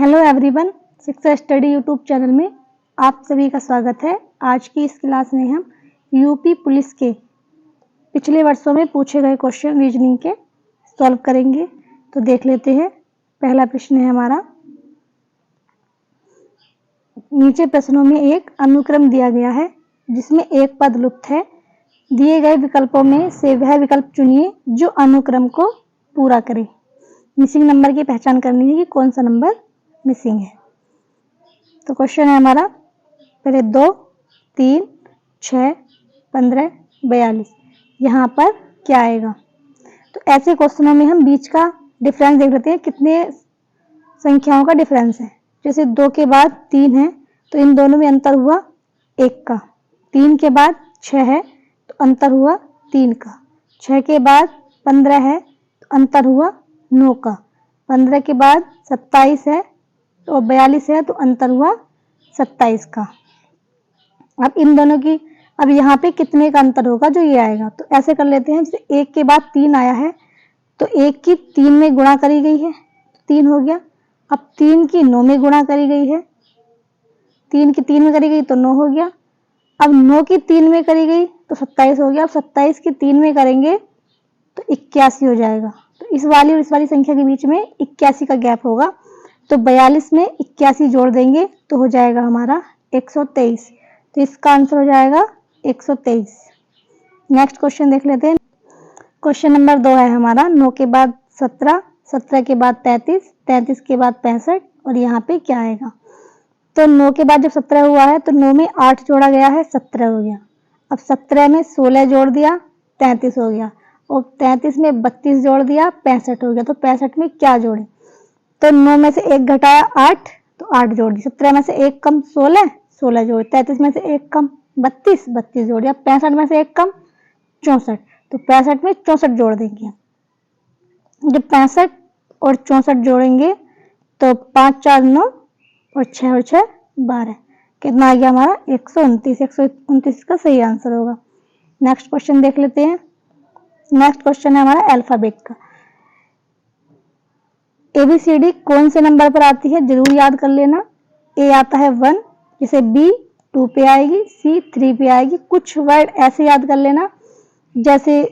Hello everyone, शिक्षा study YouTube channel में आप सभी का स्वागत है। आज की इस क्लास में हम यूपी पुलिस के पिछले वर्षों में पूछे गए क्वेश्चन रीजनिंग के सॉल्व करेंगे। तो देख लेते हैं। पहला प्रश्न है हमारा, नीचे प्रश्नों में एक अनुक्रम दिया गया है जिसमें एक पद लुप्त है। दिए गए विकल्पों में से वह विकल्प चुनिए जो अनुक्रम को पूरा करे। मिसिंग नंबर की पहचान करनी है कि कौन सा नंबर मिसिंग है। तो क्वेश्चन है हमारा, पहले 2, 3, 6, 15, 42, यहाँ पर क्या आएगा। तो ऐसे क्वेश्चनों में हम बीच का डिफरेंस देख लेते हैं, कितने संख्याओं का डिफरेंस है। जैसे 2 के बाद 3 है तो इन दोनों में अंतर हुआ 1 का। 3 के बाद 6 है तो अंतर हुआ 3 का। 6 के बाद 15 है तो अंतर हुआ 9 का। 15 के बाद 27 है तो 42 है तो अंतर हुआ 27 का। अब इन दोनों की, अब यहाँ पे कितने का अंतर होगा जो ये आएगा। तो ऐसे कर लेते हैं, जैसे 1 के बाद 3 आया है तो 1 की 3 में गुणा करी गई है, 3 हो गया। अब 3 की 9 में गुणा करी गई है, 3 की 3 में करी गई तो 9 हो गया। अब 9 की 3 में करी गई तो 27 हो गया। अब 27 की 3 में करेंगे तो 81 हो जाएगा। तो इस वाली और इस वाली संख्या के बीच में 81 का गैप होगा। तो 42 में 81 जोड़ देंगे तो हो जाएगा हमारा 123। तो इसका आंसर हो जाएगा 123। नेक्स्ट क्वेश्चन देख लेते हैं। क्वेश्चन नंबर 2 है हमारा, 9 के बाद 17, 17 के बाद 33, 33 के बाद 65 और यहाँ पे क्या आएगा। तो 9 के बाद जब 17 हुआ है तो 9 में 8 जोड़ा गया है, 17 हो गया। अब 17 में 16 जोड़ दिया, 33 हो गया। और 33 में 32 जोड़ दिया, 65 हो गया। तो 65 में क्या जोड़े। तो 9 में से 1 घटाया 8 तो 8 जोड़ दी। 17 में से 1 कम 16, 16 जोड़। 33 में से 1 कम 32, 32 जोड़ दिया। 65 में से 1 कम 64, तो 65 में 64 जोड़ देंगे। जब 65 और 64 जोड़ेंगे तो 5 4 9 और 6 और 6 12, कितना आ गया हमारा 129। 129 का सही आंसर होगा। नेक्स्ट क्वेश्चन देख लेते हैं। नेक्स्ट क्वेश्चन है हमारा अल्फाबेट का। ABCD कौन से नंबर पर आती है जरूर याद कर लेना। A आता है 1, जैसे B 2 पे आएगी, C 3 पे आएगी। कुछ वर्ड ऐसे याद कर लेना, जैसे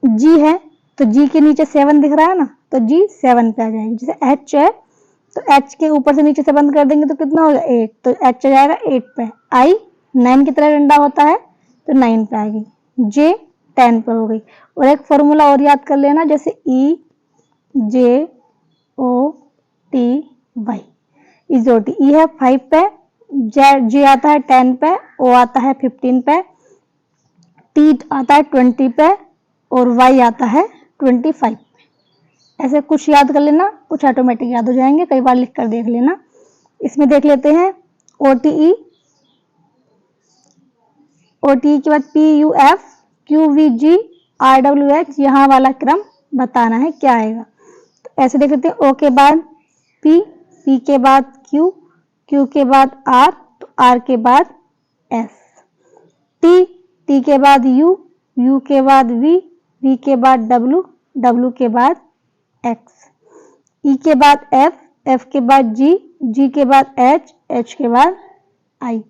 G है तो G के नीचे 7 दिख रहा है ना, तो G 7 पे आ जाएगी। जैसे H है तो H के ऊपर से नीचे से बंद कर देंगे तो कितना होगा 8, तो H आ जाएगा 8 पे। I 9 की तरह डंडा होता है तो 9 पे आएगी। J 10 पे हो गई। और एक फॉर्मूला और याद कर लेना, जैसे E J O T Y, इजोटी। E है 5 पे, J आता है 10 पे, O आता है 15 पे, T आता है 20 पे और Y आता है 25 पे। ऐसे कुछ याद कर लेना, कुछ ऑटोमेटिक याद हो जाएंगे, कई बार लिख कर देख लेना। इसमें देख लेते हैं OTE। OTE के बाद PUF QVG RWH, यहाँ वाला क्रम बताना है क्या आएगा। तो ऐसे देख लेते हैं, O के बाद P, P के बाद Q, Q के बाद R, तो R के बाद S, T, T के बाद U, U के बाद V, V के बाद W, W के बाद X, E के बाद F, F के बाद G, G के बाद H, H के बाद I।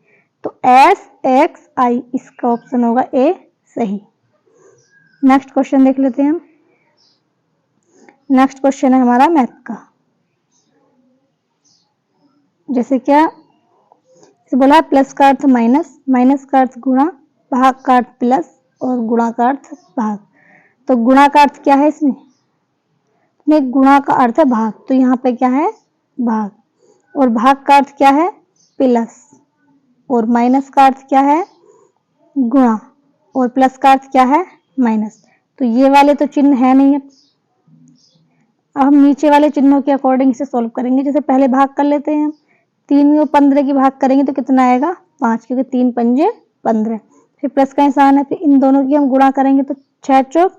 तो S X I इसका ऑप्शन होगा A सही। नेक्स्ट क्वेश्चन देख लेते हैं हम। नेक्स्ट क्वेश्चन है हमारा मैथ का। जैसे क्या बोला, प्लस का अर्थ माइनस, माइनस का अर्थ गुणा, भाग का अर्थ प्लस और गुणा का अर्थ भाग। तो गुणा का अर्थ क्या है इसमें गुणा का अर्थ है भाग, तो यहाँ पे क्या है भाग। और भाग का अर्थ क्या है प्लस, और माइनस का अर्थ क्या है गुणा, और प्लस का अर्थ क्या है माइनस। तो ये वाले तो चिन्ह है नहीं है। अब हम नीचे वाले चिन्हों के अकॉर्डिंग इसे सॉल्व करेंगे। जैसे पहले भाग कर लेते हैं, 3 और 15 की भाग करेंगे तो कितना आएगा 5, क्योंकि 3 पंजे 15। फिर प्लस का निशान है, फिर इन दोनों की हम गुणा करेंगे तो 6 चौक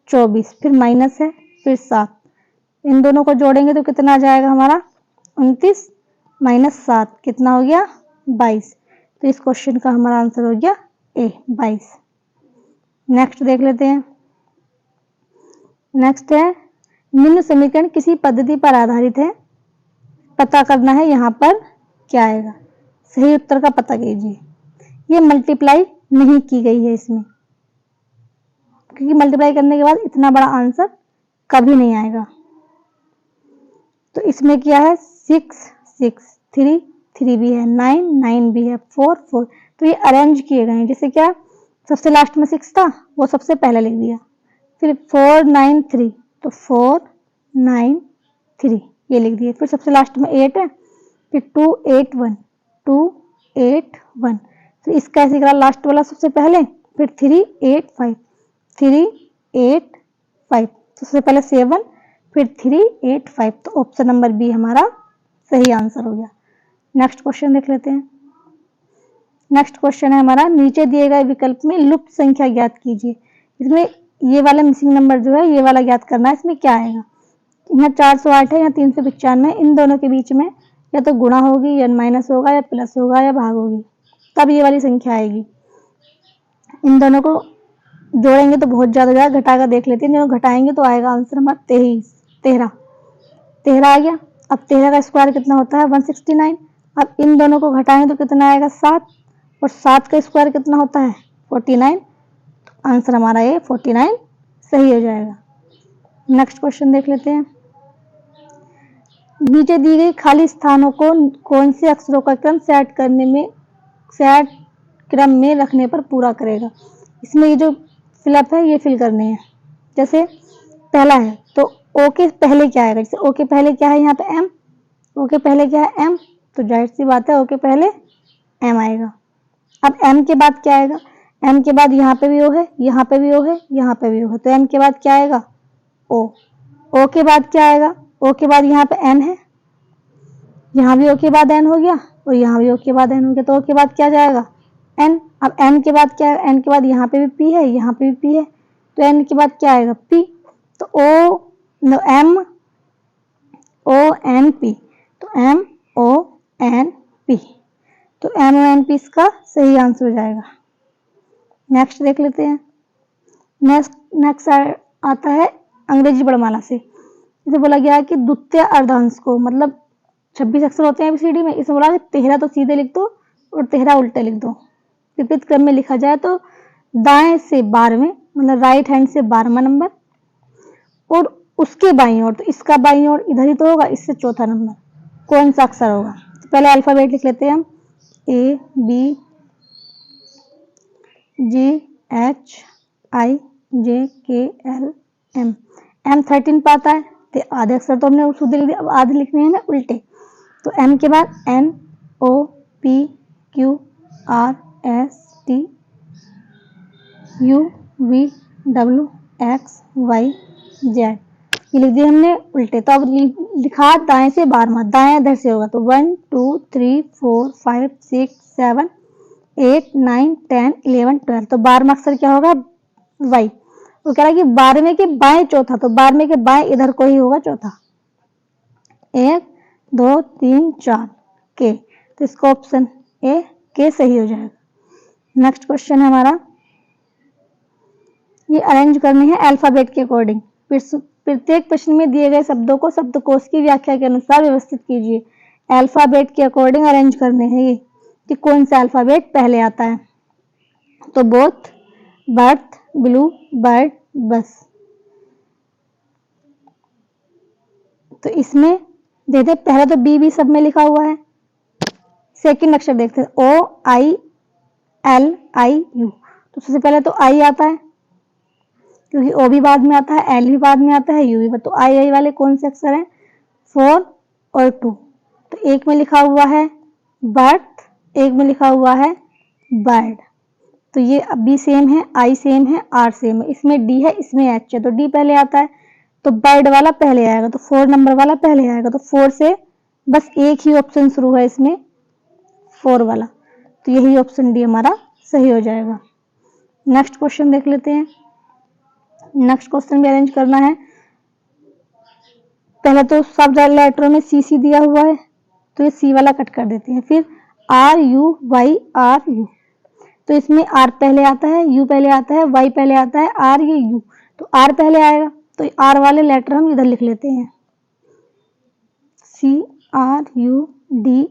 24, फिर माइनस है, फिर 7। इन दोनों को जोड़ेंगे तो कितना आ जाएगा हमारा 29 माइनस 7, कितना हो गया 22। तो इस क्वेश्चन का हमारा आंसर हो गया A 22। नेक्स्ट देख लेते हैं। नेक्स्ट है, निम्न समीकरण किसी पद्धति पर आधारित है। पता करना है यहाँ पर क्या आएगा, सही उत्तर का पता कीजिए। ये मल्टीप्लाई नहीं की गई है इसमें, क्योंकि मल्टीप्लाई करने के बाद इतना बड़ा आंसर कभी नहीं आएगा। तो इसमें क्या है 6 6 3 3 भी है, 9 9 भी है, 4 4। तो ये अरेंज किए गए हैं, जैसे क्या सबसे लास्ट में 6 था वो सबसे पहले लिख दिया, फिर 4 9 3 तो 4 9 3 ये लिख दिया, फिर सबसे लास्ट में 8 है, फिर 2 8 1 2 8 1। तो इसका ऐसे करा लास्ट वाला सबसे पहले, फिर 3 8 5 3 8 5। तो सबसे पहले 7 फिर 3 8 5। तो ऑप्शन नंबर बी हमारा सही आंसर हो गया। नेक्स्ट क्वेश्चन देख लेते हैं। नेक्स्ट क्वेश्चन है हमारा, नीचे दिए गए विकल्प में लुप्त संख्या ज्ञात कीजिए। इसमें ये वाला मिसिंग नंबर जो है ये वाला ज्ञात करना है। इसमें क्या आएगा, यहाँ 408 है, यहाँ 395, इन दोनों के बीच में या तो गुणा होगी या माइनस होगा या प्लस होगा या भाग होगी, तब ये वाली संख्या आएगी। इन दोनों को जोड़ेंगे तो बहुत ज्यादा जाएगा, घटा कर देख लेते हैं। दोनों घटाएंगे तो आएगा आंसर हमारा 13 आ गया। अब 13 का स्क्वायर कितना होता है 169। अब इन दोनों को घटाएंगे तो कितना आएगा 7, और 7 का स्क्वायर कितना होता है 49। तो आंसर हमारा ये 49 सही हो जाएगा। नेक्स्ट क्वेश्चन देख लेते हैं। नीचे दी गई खाली स्थानों को कौन से अक्षरों का क्रम सेट क्रम में रखने पर पूरा करेगा। इसमें ये जो फिलअप है ये फिल करने हैं। जैसे पहला है तो ओ के पहले क्या आएगा, जैसे ओ के पहले क्या है यहाँ पे एम, ओ के पहले क्या है एम, तो जाहिर सी बात है ओ के पहले एम आएगा। अब एम के बाद क्या आएगा, एम के बाद यहाँ पे भी ओ है, यहाँ पे भी ओ है, यहाँ पे भी ओ है, तो एम के बाद क्या आएगा ओ। ओ के बाद क्या आएगा, ओ के बाद यहाँ पे एन है, यहाँ भी ओ के बाद एन हो गया और यहाँ भी ओ के बाद एन हो गया, तो ओ के बाद क्या जाएगा एन। अब एन के बाद क्या है, एन के बाद यहाँ पे भी पी है, यहाँ पे भी पी है, तो एन के बाद क्या आएगा पी। तो O M O N P, तो एम ओ एन पी, तो एम ओ एन पी इसका सही आंसर हो जाएगा। नेक्स्ट देख लेते हैं। नेक्स्ट आता है अंग्रेजी वर्णमाला से। इसे बोला गया है कि द्वितीय अर्धांश को, मतलब 26 अक्षर होते हैं एबीसीडी में, इसमें बोला कि 13 तो सीधे लिख दो और 13 उल्टे लिख दो। विपरीत क्रम में लिखा जाए तो दाएं से 12वें, मतलब राइट हैंड से 12वां नंबर, और उसके बाईं ओर, तो इसका बाईं ओर इधर ही तो होगा, इससे चौथा नंबर कौन सा अक्षर होगा। तो पहले अल्फाबेट लिख लेते हैं हम, A B ji H I जे के एल एम। एम 13 पाता है, तो आधे अक्षर तो हमने शुद्ध लिख दिया, अब आधे लिखने हैं हमें उल्टे। तो एम के बाद N O P Q R S T U V W X Y Z, ये लिख दिया हमने उल्टे। तो अब लिखा दाएं से 12वां, दाएं इधर से होगा, तो 1 2 3 4 5 6 7 8 9 10 11 12, तो 12वां अक्षर क्या होगा वाई। वो कह रहा है कि 12वें के बाएं चौथा, तो 12वें के बाएं इधर को ही होगा चौथा, 1 2 3 4 के, तो इसका ऑप्शन ए के सही हो जाएगा। नेक्स्ट क्वेश्चन है हमारा, ये अरेंज करने हैं अल्फाबेट के अकॉर्डिंग। प्रत्येक प्रश्न में दिए गए शब्दों को शब्दकोश की व्याख्या के अनुसार व्यवस्थित कीजिए। अल्फाबेट के अकॉर्डिंग अरेंज करने हैं ये, कि कौन सा अल्फाबेट पहले आता है। तो बोथ, बर्थ, ब्लू, बर्ड, बस। तो इसमें देखते पहले तो बी सब में लिखा हुआ है। सेकंड अक्षर देखते हैं, ओ आई एल आई यू, तो सबसे पहले तो आई आता है, क्योंकि ओ भी बाद में आता है, एल भी बाद में आता है, यू भी। तो आई वाले कौन से अक्षर हैं 4 और 2। तो एक में लिखा हुआ है बर्थ, एक में लिखा हुआ है बर्ड। तो ये बी सेम है, आई सेम है, आर सेम है। इसमें डी है, इसमें एच है, तो डी पहले आता है, तो बर्ड वाला पहले आएगा, तो 4 नंबर वाला पहले आएगा। तो 4 से बस एक ही ऑप्शन शुरू है इसमें 4 वाला, तो यही ऑप्शन डी हमारा सही हो जाएगा। नेक्स्ट क्वेश्चन देख लेते हैं। नेक्स्ट क्वेश्चन भी अरेंज करना है। पहले तो सब लेटरों में सी सी दिया हुआ है, तो ये सी वाला कट कर देते हैं। फिर R U Y R U, तो इसमें आर पहले आता है, यू पहले आता है, वाई पहले आता है, आर ये यू, तो आर पहले आएगा, तो आर वाले लेटर हम इधर लिख लेते हैं, सी RUDE,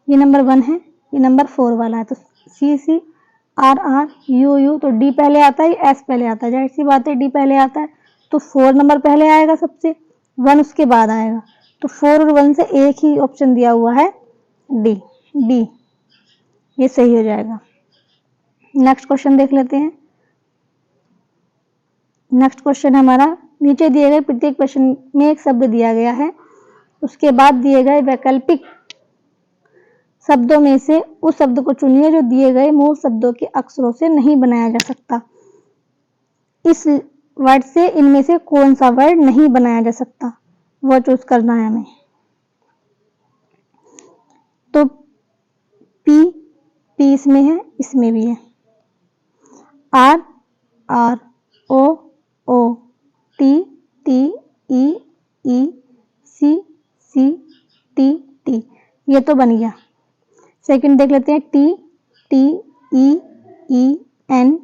ये नंबर 1 है, ये नंबर 4 वाला है। तो CCRRUU, तो D पहले आता है, S पहले आता है, जाहिर सी बात है D पहले आता है, तो 4 नंबर पहले आएगा सबसे, 1 उसके बाद आएगा। तो 4 और 1 से एक ही ऑप्शन दिया हुआ है, D, ये सही हो जाएगा। नेक्स्ट क्वेश्चन देख लेते हैं। नेक्स्ट क्वेश्चन हमारा, नीचे दिए गए प्रत्येक प्रश्न में एक शब्द दिया गया है, उसके बाद दिए गए वैकल्पिक शब्दों में से उस शब्द को चुनिए जो दिए गए मूल शब्दों के अक्षरों से नहीं बनाया जा सकता। इस वर्ड से इनमें से कौन सा वर्ड नहीं बनाया जा सकता, वो चूज करना है हमें। तो P इसमें है, इसमें भी है, R O T E C T, ये तो बन गया। सेकंड देख लेते हैं, T E N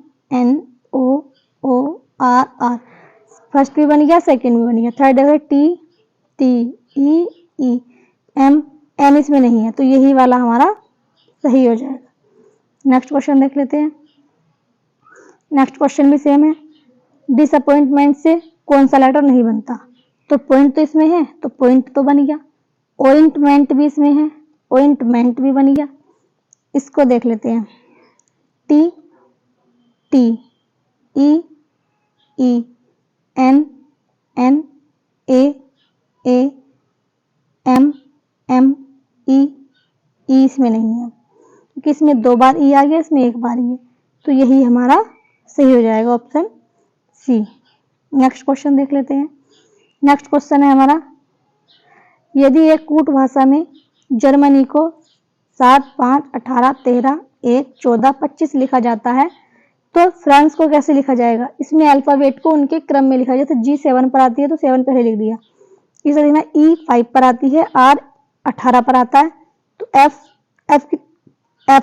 O R, first भी बन गया, सेकंड भी बन गया। थर्ड है T E M इसमें नहीं है, तो यही वाला हमारा सही हो जाएगा। नेक्स्ट क्वेश्चन देख लेते हैं। नेक्स्ट क्वेश्चन भी सेम है, डिसअपॉइंटमेंट से कौन सा लेटर नहीं बनता। तो पॉइंट तो इसमें है, तो पॉइंट तो बन गया। ओइंटमेंट भी इसमें है, ओइंटमेंट भी बन गया। इसको देख लेते हैं, T E N A M E इसमें नहीं है, क्योंकि इसमें 2 बार ई आ गया, इसमें 1 बार ई है, तो यही हमारा सही हो जाएगा, ऑप्शन सी। नेक्स्ट क्वेश्चन देख लेते हैं। नेक्स्ट क्वेश्चन है हमारा, यदि एक कूट भाषा में जर्मनी को 7, 5, 18, 13, 1, 14, 25 लिखा जाता है, तो फ्रांस को कैसे लिखा जाएगा। इसमें अल्फाबेट को उनके क्रम में लिखा जाए, तो G 7 पर आती है, तो 7 पहले लिख दिया। इसे लिखना E 5 पर आती है, R 18 पर आता है, तो F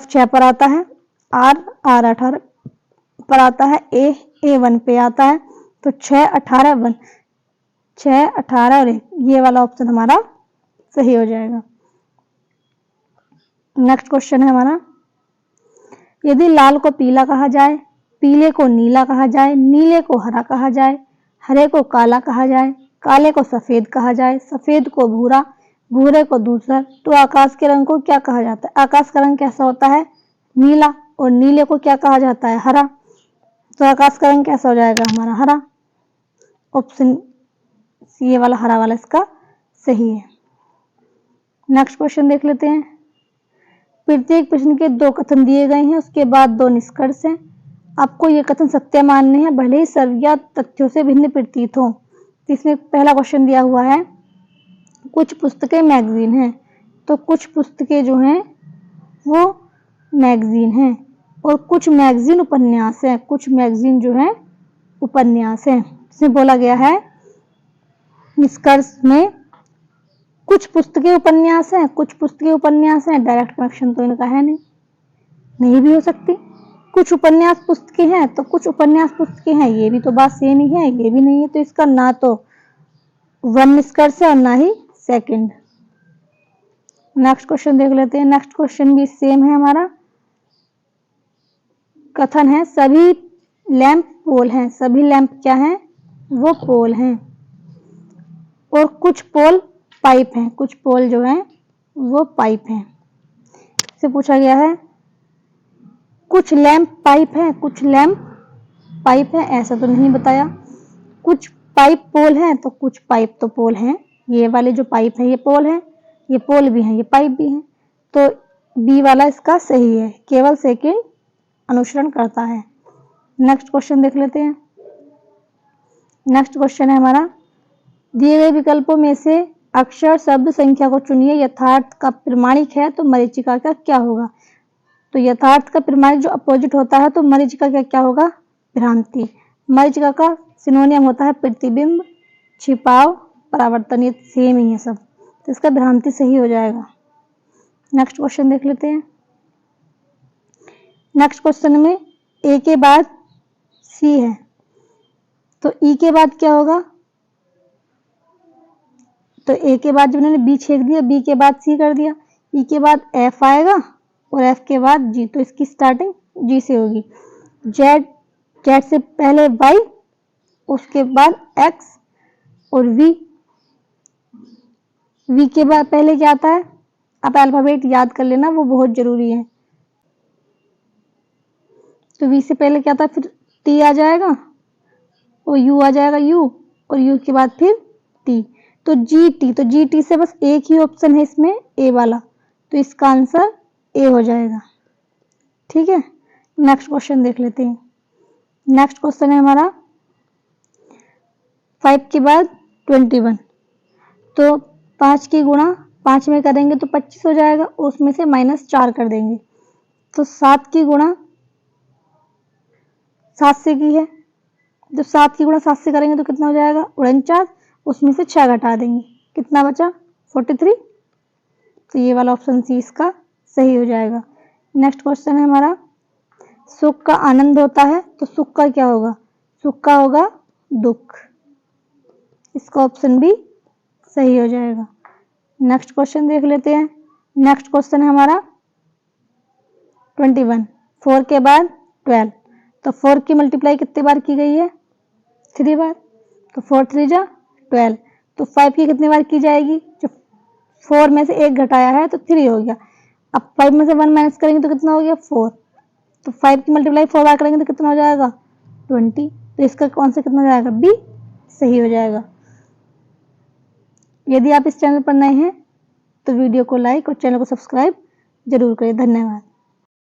6 पर आता है, R 18 पर आता है, A 1 पे आता है, तो 6, 18, 1, 6, 18 और 1, ये वाला ऑप्शन हमारा सही हो जाएगा। नेक्स्ट क्वेश्चन है हमारा, यदि लाल को पीला कहा जाए, पीले को नीला कहा जाए, नीले को हरा कहा जाए, हरे को काला कहा जाए, काले को सफेद कहा जाए, सफेद को भूरा, भूरे को धूसर, तो आकाश के रंग को क्या कहा जाता है। आकाश का रंग कैसा होता है, नीला, और नीले को क्या कहा जाता है, हरा, तो आकाश का रंग कैसा हो जाएगा हमारा, हरा। ऑप्शन सी, ये वाला हरा वाला इसका सही है। नेक्स्ट क्वेश्चन देख लेते हैं। प्रत्येक प्रश्न के 2 कथन दिए गए हैं, उसके बाद 2 निष्कर्ष हैं। आपको ये कथन सत्य मानने हैं, भले ही सत्य तथ्यों से भिन्न प्रतीत हो। इसमें पहला क्वेश्चन दिया हुआ है, कुछ पुस्तकें मैगजीन हैं, तो कुछ पुस्तकें जो हैं वो मैगजीन हैं, और कुछ मैगजीन उपन्यास हैं, कुछ मैगजीन जो है उपन्यास हैं। इसमें बोला गया है निष्कर्ष में, कुछ पुस्तकें उपन्यास हैं, कुछ पुस्तकें उपन्यास हैं, डायरेक्ट कनेक्शन तो इनका है नहीं भी हो सकती। कुछ उपन्यास पुस्तकें हैं, तो कुछ उपन्यास पुस्तकें हैं, ये भी तो बात सेम ही है, ये भी नहीं है, तो इसका ना तो 1 निष्कर्ष है और ना ही सेकंड। नेक्स्ट क्वेश्चन देख लेते हैं। नेक्स्ट क्वेश्चन भी सेम है हमारा, कथन है सभी लैंप पोल हैं, सभी लैंप क्या हैं, वो पोल हैं, और कुछ पोल पाइप हैं, कुछ पोल जो हैं वो पाइप हैं। से पूछा गया है कुछ लैंप पाइप हैं, कुछ लैंप पाइप हैं, ऐसा तो नहीं बताया। कुछ पाइप पोल हैं, तो कुछ पाइप तो पोल हैं, ये वाले जो पाइप है ये पोल है, ये पोल भी हैं, ये पाइप भी हैं, तो बी वाला इसका सही है, केवल सेकंड अनुसरण करता है। नेक्स्ट क्वेश्चन देख लेते हैं। नेक्स्ट क्वेश्चन है हमारा, दिए गए विकल्पों में से अक्षर शब्द संख्या को चुनिए, यथार्थ का प्रमाणिक है तो मरीचिका का क्या होगा। तो यथार्थ का प्रमाणिक जो अपोजिट होता है, तो मरीचिका का क्या होगा, भ्रांति। मरीचिका का सिनोनियम होता है प्रतिबिंब, छिपाव, परावर्तन, ये सेम ही है सब, तो इसका भ्रांति सही हो जाएगा। नेक्स्ट क्वेश्चन देख लेते हैं। नेक्स्ट क्वेश्चन में ए के बाद सी है, तो ई के बाद क्या होगा, तो ए के बाद जब इन्होंने बी छेक दिया, बी के बाद सी कर दिया, ई के बाद एफ आएगा और एफ के बाद जी, तो इसकी स्टार्टिंग जी से होगी। जेड, जेड से पहले वाई, उसके बाद एक्स और वी, वी के बाद पहले क्या आता है, आप अल्फाबेट याद कर लेना, वो बहुत जरूरी है। तो वी से पहले क्या था, फिर टी आ जाएगा और यू आ जाएगा, यू और यू के बाद फिर टी, तो जी टी। तो जी टी से बस एक ही ऑप्शन है इसमें, ए वाला, तो इसका आंसर ए हो जाएगा। ठीक है, नेक्स्ट क्वेश्चन देख लेते हैं। नेक्स्ट क्वेश्चन है हमारा 5 के बाद 21, तो 5 की गुणा 5 में करेंगे तो 25 हो जाएगा, उसमें से -4 कर देंगे। तो 7 की गुणा 7 से की है, जब 7 की गुणा 7 से करेंगे तो कितना हो जाएगा, 49, उसमें से 6 घटा देंगे, कितना बचा 43। तो ये वाला ऑप्शन सी इसका सही हो जाएगा। नेक्स्ट क्वेश्चन है हमारा, सुख का आनंद होता है तो सुख का क्या होगा, सुख का होगा दुख, इसका ऑप्शन भी सही हो जाएगा। नेक्स्ट क्वेश्चन देख लेते हैं। नेक्स्ट क्वेश्चन है हमारा 21, 4 के बाद 12, तो 4 की मल्टीप्लाई कितने बार की गई है, 3 बार, तो 4 3 जा 12, तो 5 की कितनी बार की जाएगी, जो 4 में से 1 घटाया है तो 3 हो गया। अब 5 में से 1 माइनस करेंगे तो कितना हो गया 4, तो 5 की मल्टीप्लाई 4 बार करेंगे तो कितना हो जाएगा 20, तो इसका कौन सा कितना हो जाएगा, बी सही हो जाएगा। यदि आप इस चैनल पर नए हैं तो वीडियो को लाइक और चैनल को सब्सक्राइब जरूर करें। धन्यवाद।